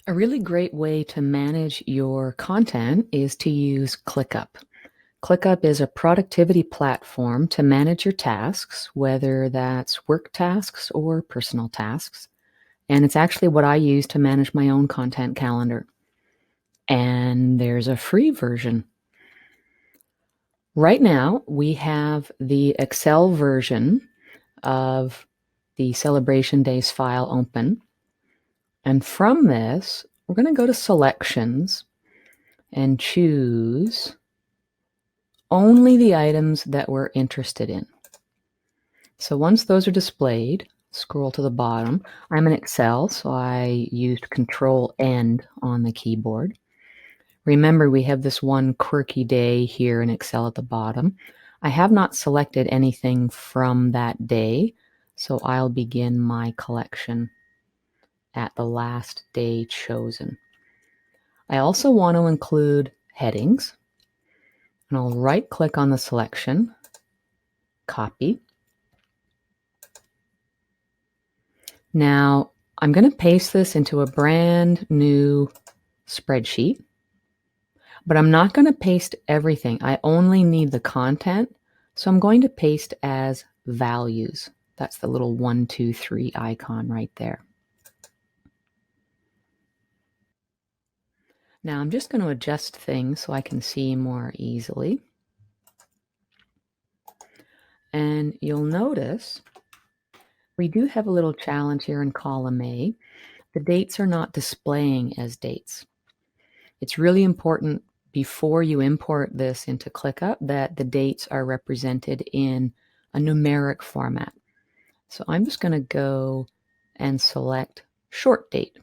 A really great way to manage your content is to use ClickUp. ClickUp is a productivity platform to manage your tasks, whether that's work tasks or personal tasks. And it's actually what I use to manage my own content calendar. And there's a free version. Right now, we have the Excel version of the Celebration Days file open. And from this, we're going to go to Selections and choose only the items that we're interested in. So once those are displayed, scroll to the bottom. I'm in Excel, so I used Control-N on the keyboard. Remember, we have this one quirky day here in Excel at the bottom. I have not selected anything from that day, so I'll begin my collection at the last day chosen. I also want to include headings, and I'll right-click on the selection, copy. Now, I'm going to paste this into a brand new spreadsheet, but I'm not going to paste everything. I only need the content, so I'm going to paste as values. That's the little 1, 2, 3 icon right there. Now I'm just going to adjust things so I can see more easily. And you'll notice we do have a little challenge here in column A. The dates are not displaying as dates. It's really important before you import this into ClickUp that the dates are represented in a numeric format. So I'm just going to go and select short date.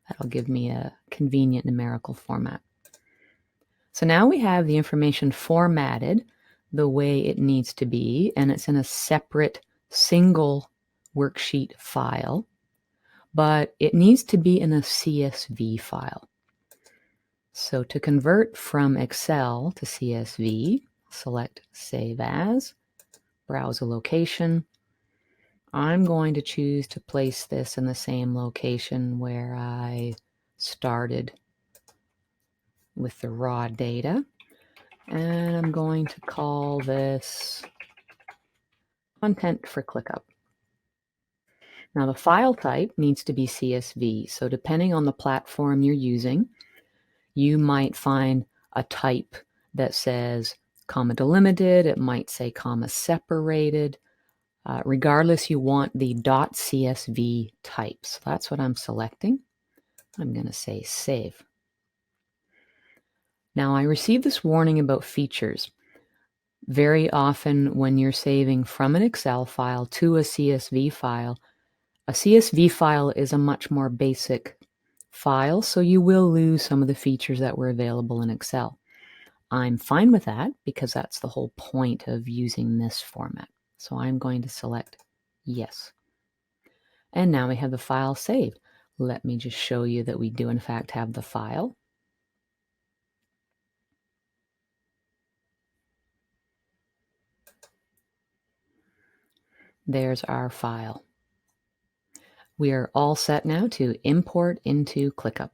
That'll give me a convenient numerical format. So now we have the information formatted the way it needs to be, and it's in a separate single worksheet file, but it needs to be in a CSV file. So to convert from Excel to CSV, select Save As, browse a location. I'm going to choose to place this in the same location where I started with the raw data. And I'm going to call this Content for ClickUp. Now the file type needs to be CSV. So depending on the platform you're using, you might find a type that says comma delimited. It might say comma separated. Regardless, you want the .csv type. So that's what I'm selecting. I'm going to say Save. Now I received this warning about features. Very often when you're saving from an Excel file to a CSV file is a much more basic file, so you will lose some of the features that were available in Excel. I'm fine with that because that's the whole point of using this format. So I'm going to select Yes. And now we have the file saved. Let me just show you that we do in fact have the file. There's our file. We are all set now to import into ClickUp.